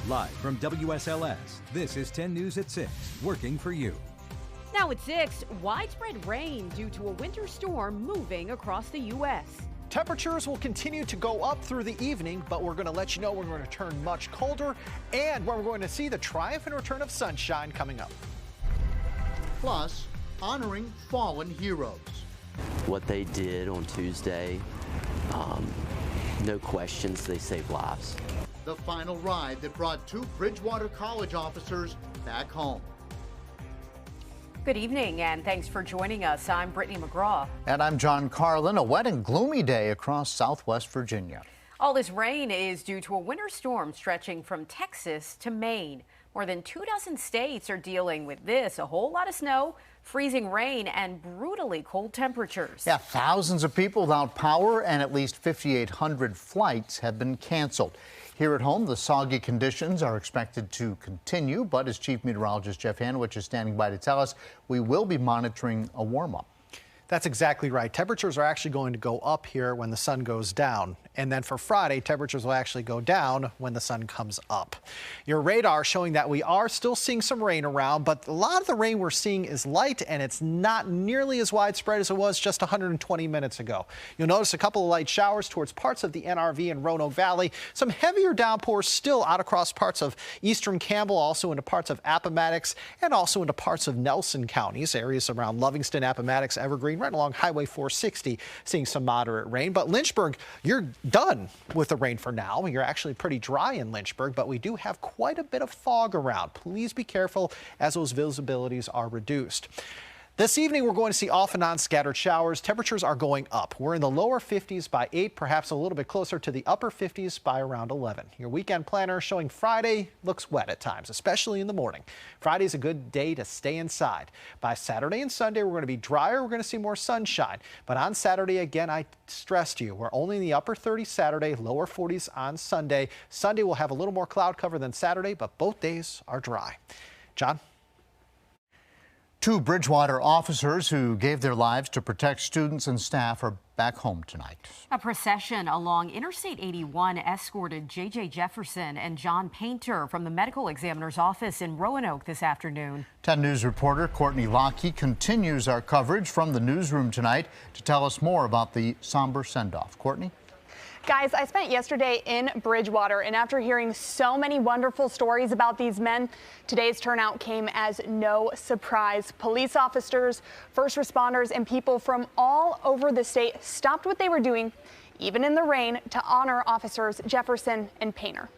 Live from WSLS, this is 10 News at 6, working for you. Now at 6, widespread rain due to a winter storm moving across the U.S. Temperatures will continue to go up through the evening, but we're going to let you know we're going to turn much colder and when we're going to see the triumphant return of sunshine coming up. Plus, honoring fallen heroes. What they did on Tuesday, no questions, they saved lives. The final ride that brought 2 Bridgewater College officers back home. Good evening, and thanks for joining us. I'm Brittany McGraw. And I'm John Carlin. A wet and gloomy day across southwest Virginia. All this rain is due to a winter storm stretching from Texas to Maine. More than 24 states are dealing with this. A whole lot of snow, freezing rain, and brutally cold temperatures. Yeah, thousands of people without power and at least 5,800 flights have been canceled. Here at home, the soggy conditions are expected to continue, but as Chief Meteorologist Jeff Hanowich is standing by to tell us, we will be monitoring a warm-up. That's exactly right. Temperatures are actually going to go up here when the sun goes down. And then for Friday, temperatures will actually go down when the sun comes up. Your radar showing that we are still seeing some rain around, but a lot of the rain we're seeing is light and it's not nearly as widespread as it was just 120 minutes ago. You'll notice a couple of light showers towards parts of the NRV and Roanoke Valley. Some heavier downpours still out across parts of eastern Campbell, also into parts of Appomattox and also into parts of Nelson counties, areas around Lovingston, Appomattox, Evergreen, right along Highway 460, seeing some moderate rain. But Lynchburg, you're done with the rain for now. You're actually pretty dry in Lynchburg, but we do have quite a bit of fog around. Please be careful as those visibilities are reduced. This evening, we're going to see off and on scattered showers. Temperatures are going up. We're in the lower 50s by 8, perhaps a little bit closer to the upper 50s by around 11. Your weekend planner showing Friday looks wet at times, especially in the morning. Friday's a good day to stay inside. By Saturday and Sunday, we're going to be drier. We're going to see more sunshine. But on Saturday, again, I stress to you, we're only in the upper 30s Saturday, lower 40s on Sunday. Sunday will have a little more cloud cover than Saturday, but both days are dry. John? 2 Bridgewater officers who gave their lives to protect students and staff are back home tonight. A procession along Interstate 81 escorted J.J. Jefferson and John Painter from the medical examiner's office in Roanoke this afternoon. 10 News reporter Courtney Lockey continues our coverage from the newsroom tonight to tell us more about the somber send-off. Courtney? Guys, I spent yesterday in Bridgewater, and after hearing so many wonderful stories about these men, today's turnout came as no surprise. Police officers, first responders, and people from all over the state stopped what they were doing, even in the rain, to honor officers Jefferson and Painter.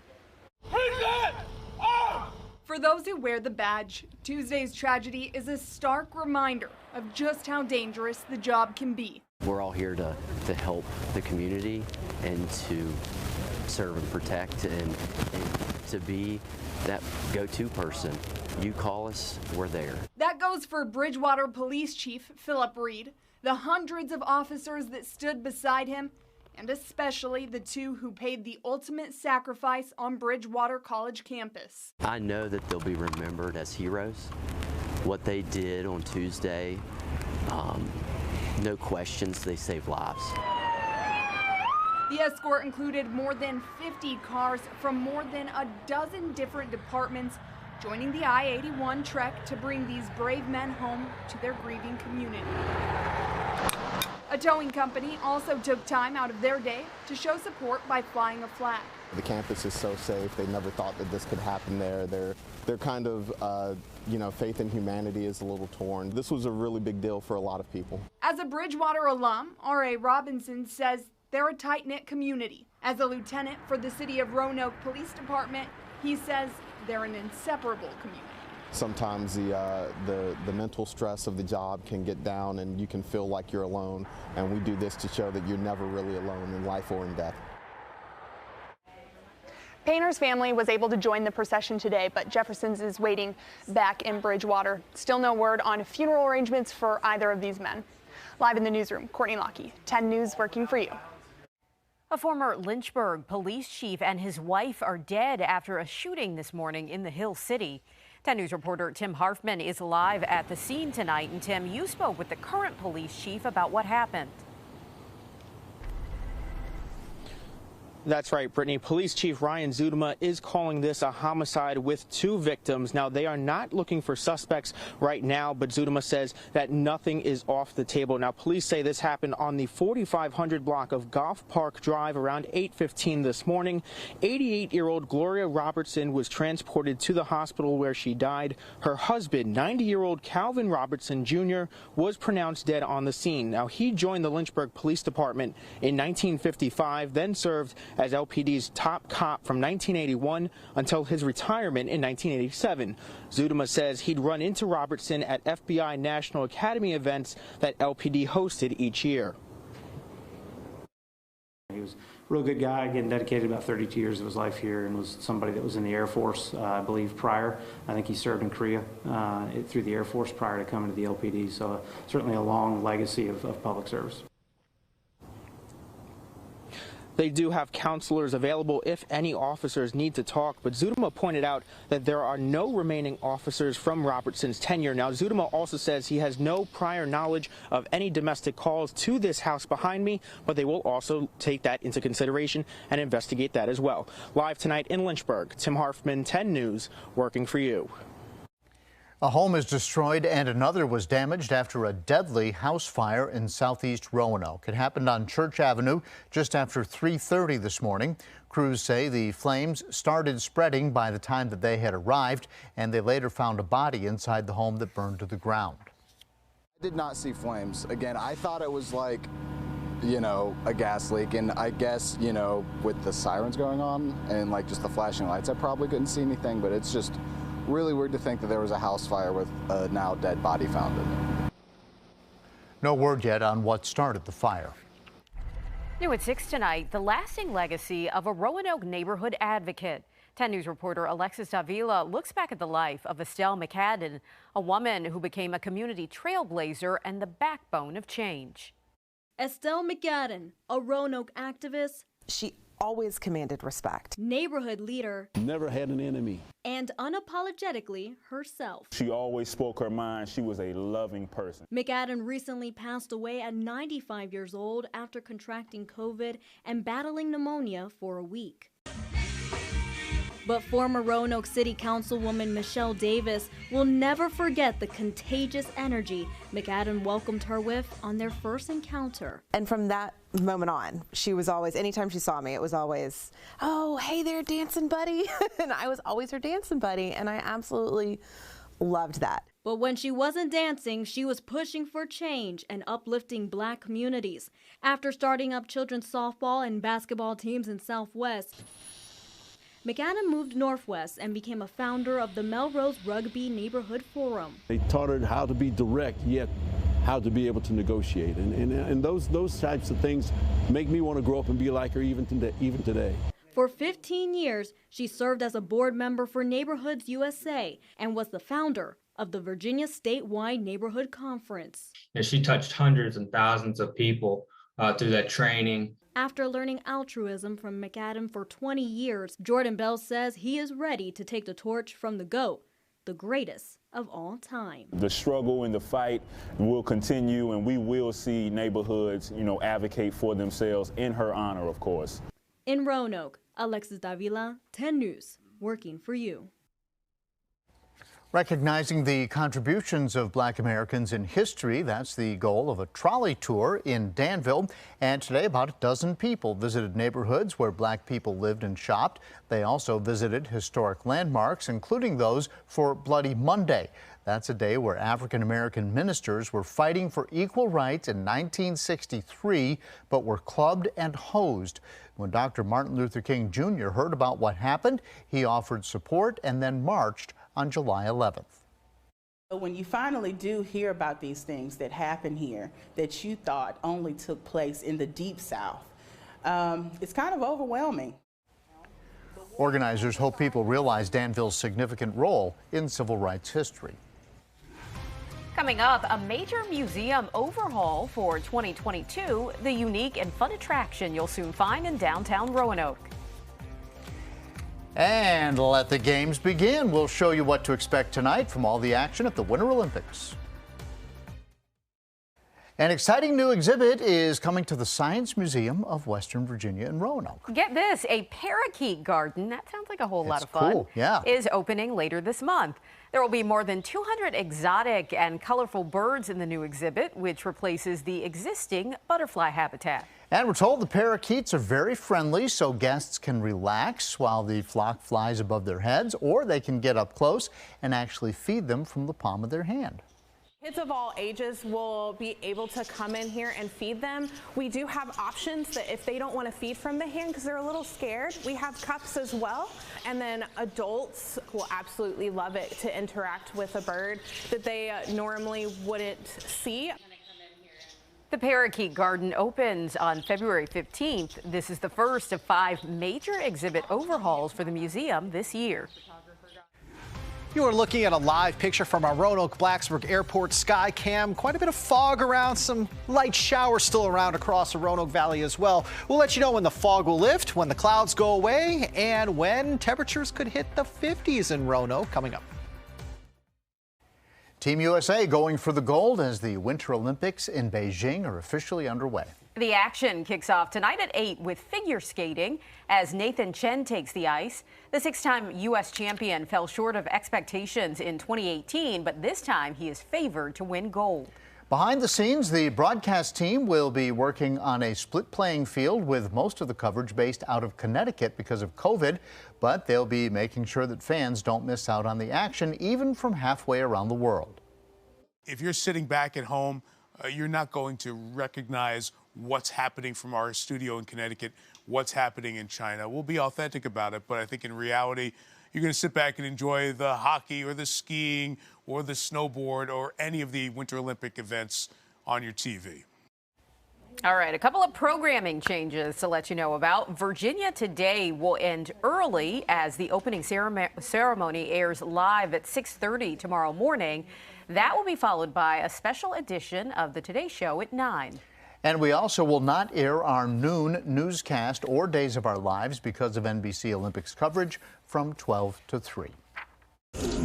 For those who wear the badge, Tuesday's tragedy is a stark reminder of just how dangerous the job can be. We're all here to help the community and to serve and protect and to be that go-to person. You call us, we're there. That goes for Bridgewater Police Chief Philip Reed, the hundreds of officers that stood beside him, and especially the 2 who paid the ultimate sacrifice on Bridgewater College campus. I know that they'll be remembered as heroes. What they did on Tuesday, no questions, they saved lives. The escort included more than 50 cars from more than a dozen different departments, joining the I-81 trek to bring these brave men home to their grieving community. A towing company also took time out of their day to show support by flying a flag. The campus is so safe. They never thought that this could happen there. They're kind of, faith in humanity is a little torn. This was a really big deal for a lot of people. As a Bridgewater alum, R.A. Robinson says they're a tight-knit community. As a lieutenant for the City of Roanoke Police Department, he says they're an inseparable community. Sometimes the mental stress of the job can get down and you can feel like you're alone, and we do this to show that you're never really alone in life or in death. Painter's family was able to join the procession today, but Jefferson's is waiting back in Bridgewater. Still no word on funeral arrangements for either of these men. Live in the newsroom, Courtney Lockey, 10 News working for you. A former Lynchburg police chief and his wife are dead after a shooting this morning in the Hill City. 10 News reporter Tim Harfman is live at the scene tonight. And Tim, you spoke with the current police chief about what happened. That's right, Brittany. Police Chief Ryan Zudema is calling this a homicide with 2 victims. Now, they are not looking for suspects right now, but Zudema says that nothing is off the table. Now, police say this happened on the 4500 block of Golf Park Drive around 8:15 this morning. 88-year-old Gloria Robertson was transported to the hospital where she died. Her husband, 90-year-old Calvin Robertson Jr., was pronounced dead on the scene. Now, he joined the Lynchburg Police Department in 1955, then served as LPD's top cop from 1981 until his retirement in 1987. Zudema says he'd run into Robertson at FBI National Academy events that LPD hosted each year. He was a real good guy, getting dedicated about 32 years of his life here, and was somebody that was in the Air Force, I believe, prior. I think he served in Korea through the Air Force prior to coming to the LPD, so certainly a long legacy of public service. They do have counselors available if any officers need to talk, but Zudema pointed out that there are no remaining officers from Robertson's tenure. Now, Zudema also says he has no prior knowledge of any domestic calls to this house behind me, but they will also take that into consideration and investigate that as well. Live tonight in Lynchburg, Tim Harfman, 10 News, working for you. A home is destroyed and another was damaged after a deadly house fire in southeast Roanoke. It happened on Church Avenue just after 3:30 this morning. Crews say the flames started spreading by the time that they had arrived, and they later found a body inside the home that burned to the ground. I did not see flames. Again, I thought it was like, you know, a gas leak, and I guess, you know, with the sirens going on and like just the flashing lights, I probably couldn't see anything, but it's just really weird to think that there was a house fire with a now dead body found in it. No word yet on what started the fire. New at 6 tonight, the lasting legacy of a Roanoke neighborhood advocate. 10 News reporter Alexis Davila looks back at the life of Estelle McAdden, a woman who became a community trailblazer and the backbone of change. Estelle McAdden, a Roanoke activist. She always commanded respect. Neighborhood leader. Never had an enemy. And unapologetically herself. She always spoke her mind. She was a loving person. McAdden recently passed away at 95 years old after contracting COVID and battling pneumonia for a week. But former Roanoke City Councilwoman Michelle Davis will never forget the contagious energy McAdden welcomed her with on their first encounter. And from that moment on, she was always, anytime she saw me, it was always, oh, hey there, dancing buddy. And I was always her dancing buddy, and I absolutely loved that. But when she wasn't dancing, she was pushing for change and uplifting Black communities. After starting up children's softball and basketball teams in Southwest, McAdden moved northwest and became a founder of the Melrose Rugby Neighborhood Forum. They taught her how to be direct, yet how to be able to negotiate. And those types of things make me want to grow up and be like her even today. For 15 years, she served as a board member for Neighborhoods USA and was the founder of the Virginia Statewide Neighborhood Conference. And she touched hundreds and thousands of people through that training. After learning altruism from McAdden for 20 years, Jordan Bell says he is ready to take the torch from the GOAT, the greatest of all time. The struggle and the fight will continue, and we will see neighborhoods, advocate for themselves in her honor, of course. In Roanoke, Alexis Davila, 10 News, working for you. Recognizing the contributions of Black Americans in history, that's the goal of a trolley tour in Danville. And today, about a dozen people visited neighborhoods where Black people lived and shopped. They also visited historic landmarks, including those for Bloody Monday. That's a day where African-American ministers were fighting for equal rights in 1963, but were clubbed and hosed. When Dr. Martin Luther King Jr. heard about what happened, he offered support and then marched on July 11th. When you finally do hear about these things that happen here that you thought only took place in the Deep South, it's kind of overwhelming. Organizers hope people realize Danville's significant role in civil rights history. Coming up, a major museum overhaul for 2022, the unique and fun attraction you'll soon find in downtown Roanoke. And let the games begin. We'll show you what to expect tonight from all the action at the Winter Olympics. An exciting new exhibit is coming to the Science Museum of Western Virginia in Roanoke. Get this, a parakeet garden, that sounds like a whole lot of fun, cool, yeah. is opening later this month. There will be more than 200 exotic and colorful birds in the new exhibit, which replaces the existing butterfly habitat. And we're told the parakeets are very friendly, so guests can relax while the flock flies above their heads, or they can get up close and actually feed them from the palm of their hand. Kids of all ages will be able to come in here and feed them. We do have options that if they don't want to feed from the hand because they're a little scared, we have cups as well. And then adults will absolutely love it to interact with a bird that they normally wouldn't see. The Parakeet Garden opens on February 15th. This is the first of 5 major exhibit overhauls for the museum this year. You are looking at a live picture from our Roanoke-Blacksburg Airport sky cam. Quite a bit of fog around, some light showers still around across the Roanoke Valley as well. We'll let you know when the fog will lift, when the clouds go away, and when temperatures could hit the 50s in Roanoke coming up. Team USA going for the gold as the Winter Olympics in Beijing are officially underway. The action kicks off tonight at 8 with figure skating as Nathan Chen takes the ice. The 6-time U.S. champion fell short of expectations in 2018, but this time he is favored to win gold. Behind the scenes, the broadcast team will be working on a split playing field with most of the coverage based out of Connecticut because of COVID, but they'll be making sure that fans don't miss out on the action, even from halfway around the world. If you're sitting back at home, you're not going to recognize what's happening from our studio in Connecticut, what's happening in China. We'll be authentic about it, but I think in reality, you're going to sit back and enjoy the hockey or the skiing or the snowboard or any of the Winter Olympic events on your TV. All right, a couple of programming changes to let you know about. Virginia Today will end early as the opening ceremony airs live at 6:30 tomorrow morning. That will be followed by a special edition of the Today Show at 9. And we also will not air our noon newscast or Days of Our Lives because of NBC Olympics coverage from 12 to 3.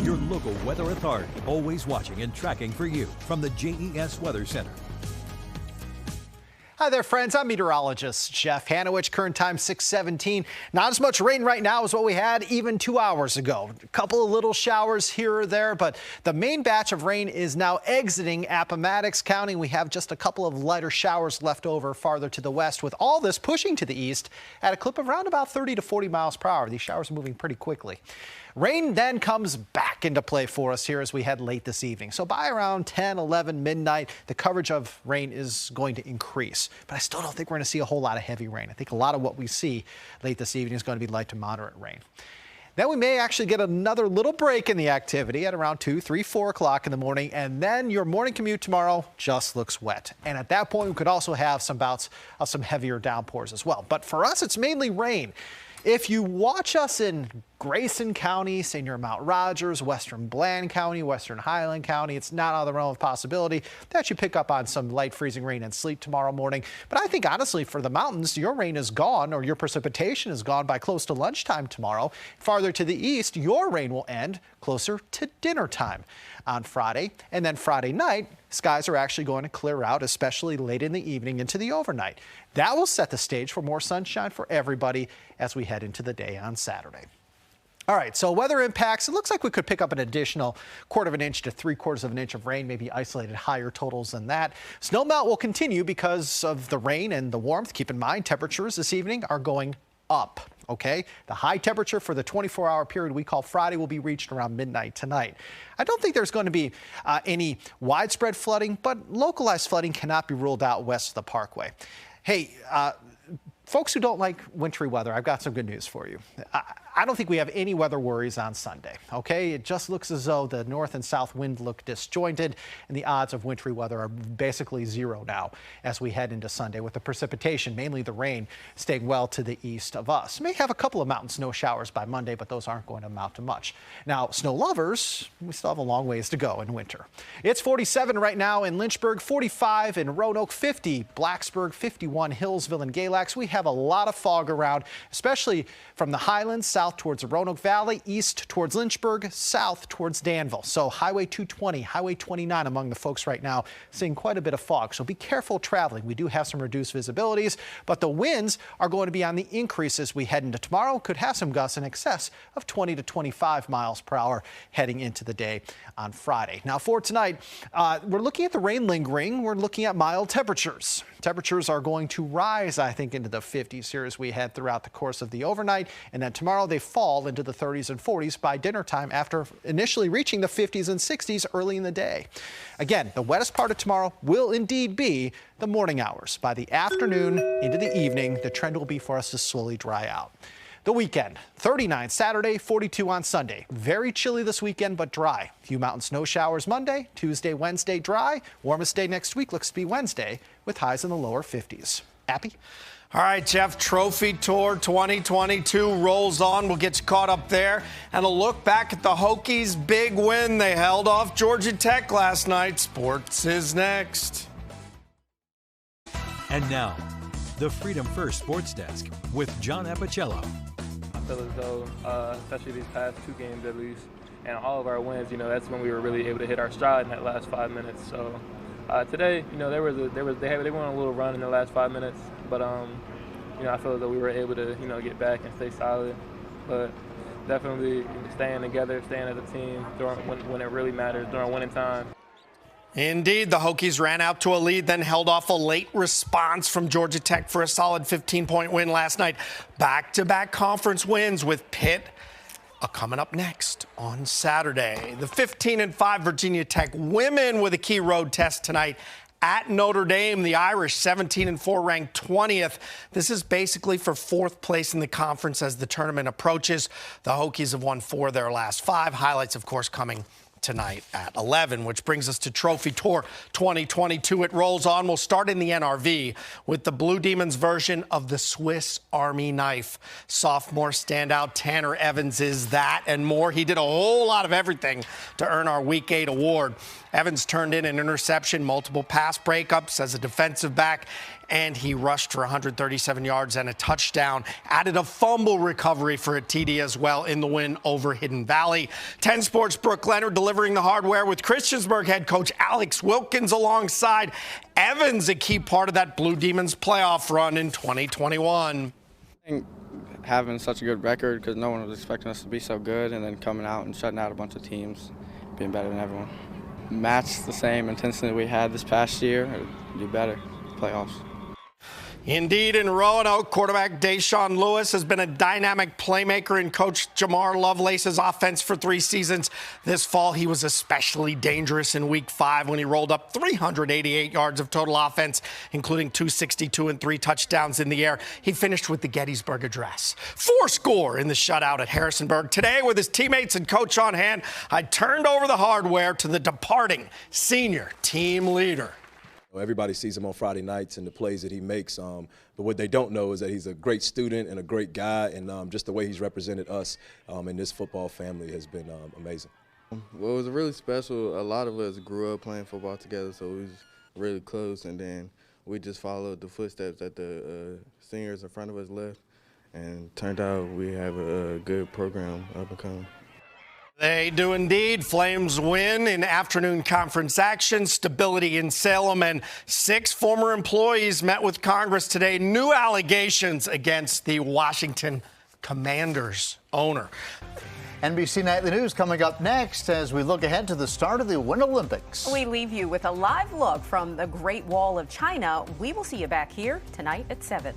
Your local weather authority, always watching and tracking for you from the JES Weather Center. Hi there, friends. I'm meteorologist Jeff Hanowich. Current time 6:17. Not as much rain right now as what we had even 2 hours ago. A couple of little showers here or there, but the main batch of rain is now exiting Appomattox County. We have just a couple of lighter showers left over farther to the west, with all this pushing to the east at a clip of around about 30 to 40 miles per hour. These showers are moving pretty quickly. Rain then comes back into play for us here as we head late this evening. So by around 10, 11, midnight, the coverage of rain is going to increase. But I still don't think we're going to see a whole lot of heavy rain. I think a lot of what we see late this evening is going to be light to moderate rain. Then we may actually get another little break in the activity at around 2, 3, 4 o'clock in the morning. And then your morning commute tomorrow just looks wet. And at that point, we could also have some bouts of some heavier downpours as well. But for us, it's mainly rain. If you watch us in Grayson County, Senior Mount Rogers, Western Bland County, Western Highland County, it's not out of the realm of possibility that you pick up on some light freezing rain and sleet tomorrow morning. But I think honestly for the mountains, your rain is gone or your precipitation is gone by close to lunchtime tomorrow. Farther to the east, your rain will end closer to dinner time on Friday. And then Friday night, skies are actually going to clear out, especially late in the evening into the overnight. That will set the stage for more sunshine for everybody as we head into the day on Saturday. All right, so weather impacts. It looks like we could pick up an additional 1/4 of an inch to 3/4 of an inch of rain, maybe isolated higher totals than that. Snow melt will continue because of the rain and the warmth. Keep in mind, temperatures this evening are going up. Okay, the high temperature for the 24-hour period we call Friday will be reached around midnight tonight. I don't think there's going to be any widespread flooding, but localized flooding cannot be ruled out west of the Parkway. Hey, folks who don't like wintry weather, I've got some good news for you. I don't think we have any weather worries on Sunday, okay? It just looks as though the north and south wind look disjointed, and the odds of wintry weather are basically zero now as we head into Sunday, with the precipitation, mainly the rain, staying well to the east of us. May have a couple of mountain snow showers by Monday, but those aren't going to amount to much. Now, snow lovers, we still have a long ways to go in winter. It's 47 right now in Lynchburg, 45 in Roanoke, 50 Blacksburg, 51 Hillsville and Galax. We have a lot of fog around, especially from the highlands south south towards the Roanoke Valley, east towards Lynchburg, south towards Danville. So Highway 220, Highway 29 among the folks right now seeing quite a bit of fog. So be careful traveling. We do have some reduced visibilities, but the winds are going to be on the increase as we head into tomorrow. Could have some gusts in excess of 20 to 25 miles per hour heading into the day on Friday. Now for tonight, we're looking at the rain lingering. We're looking at mild temperatures. Temperatures are going to rise, I think, into the 50s here as we head throughout the course of the overnight. And then tomorrow they fall into the 30s and 40s by dinner time after initially reaching the 50s and 60s early in the day. Again, the wettest part of tomorrow will indeed be the morning hours. By the afternoon into the evening, the trend will be for us to slowly dry out. The weekend, 39 Saturday, 42 on Sunday. Very chilly this weekend, but dry. Few mountain snow showers Monday, Tuesday, Wednesday, dry. Warmest day next week looks to be Wednesday with highs in the lower 50s. Appy? All right, Jeff, Trophy Tour 2022 rolls on. We'll get you caught up there. And a look back at the Hokies' big win. They held off Georgia Tech last night. Sports is next. And now, the Freedom First Sports Desk with John Appicello. I feel as though, especially these past two games at least, and all of our wins, that's when we were really able to hit our stride in that last 5 minutes. So today, they went on a little run in the last 5 minutes, but I feel as though we were able to get back and stay solid. But definitely staying together, staying as a team when it really matters during winning time. Indeed, the Hokies ran out to a lead, then held off a late response from Georgia Tech for a solid 15-point win last night. Back-to-back conference wins with Pitt coming up next on Saturday. The 15-5 Virginia Tech women with a key road test tonight at Notre Dame. The Irish 17-4 ranked 20th. This is basically for fourth place in the conference as the tournament approaches. The Hokies have won 4 of their last 5. Highlights, of course, coming tonight at 11, which brings us to Trophy Tour 2022. It rolls on. We'll start in the NRV with the Blue Demons version of the Swiss Army knife. Sophomore standout Tanner Evans is that and more. He did a whole lot of everything to earn our Week 8 award. Evans turned in an interception, multiple pass breakups as a defensive back, and he rushed for 137 yards and a touchdown. Added a fumble recovery for a TD as well in the win over Hidden Valley. 10 Sports' Brooke Leonard delivering the hardware with Christiansburg head coach Alex Wilkins alongside. Evans, a key part of that Blue Demons playoff run in 2021. Having such a good record because no one was expecting us to be so good, and then coming out and shutting out a bunch of teams, being better than everyone. Match the same intensity we had this past year, or do better, playoffs. Indeed, in Roanoke, quarterback Deshaun Lewis has been a dynamic playmaker in Coach Jamar Lovelace's offense for 3 seasons. This fall, he was especially dangerous in Week 5 when he rolled up 388 yards of total offense, including 262 and 3 touchdowns in the air. He finished with the Gettysburg Address. 4 score in the shutout at Harrisonburg. Today, with his teammates and coach on hand, I turned over the hardware to the departing senior team leader. Everybody sees him on Friday nights and the plays that he makes, but what they don't know is that he's a great student and a great guy, and just the way he's represented us in this football family has been amazing. Well, it was really special. A lot of us grew up playing football together, so we was really close, and then we just followed the footsteps that the seniors in front of us left, and turned out we have a good program up and coming. They do indeed. Flames win in afternoon conference action. Stability in Salem, and 6 former employees met with Congress today. New allegations against the Washington Commanders owner. NBC Nightly News coming up next as we look ahead to the start of the Winter Olympics. We leave you with a live look from the Great Wall of China. We will see you back here tonight at 7.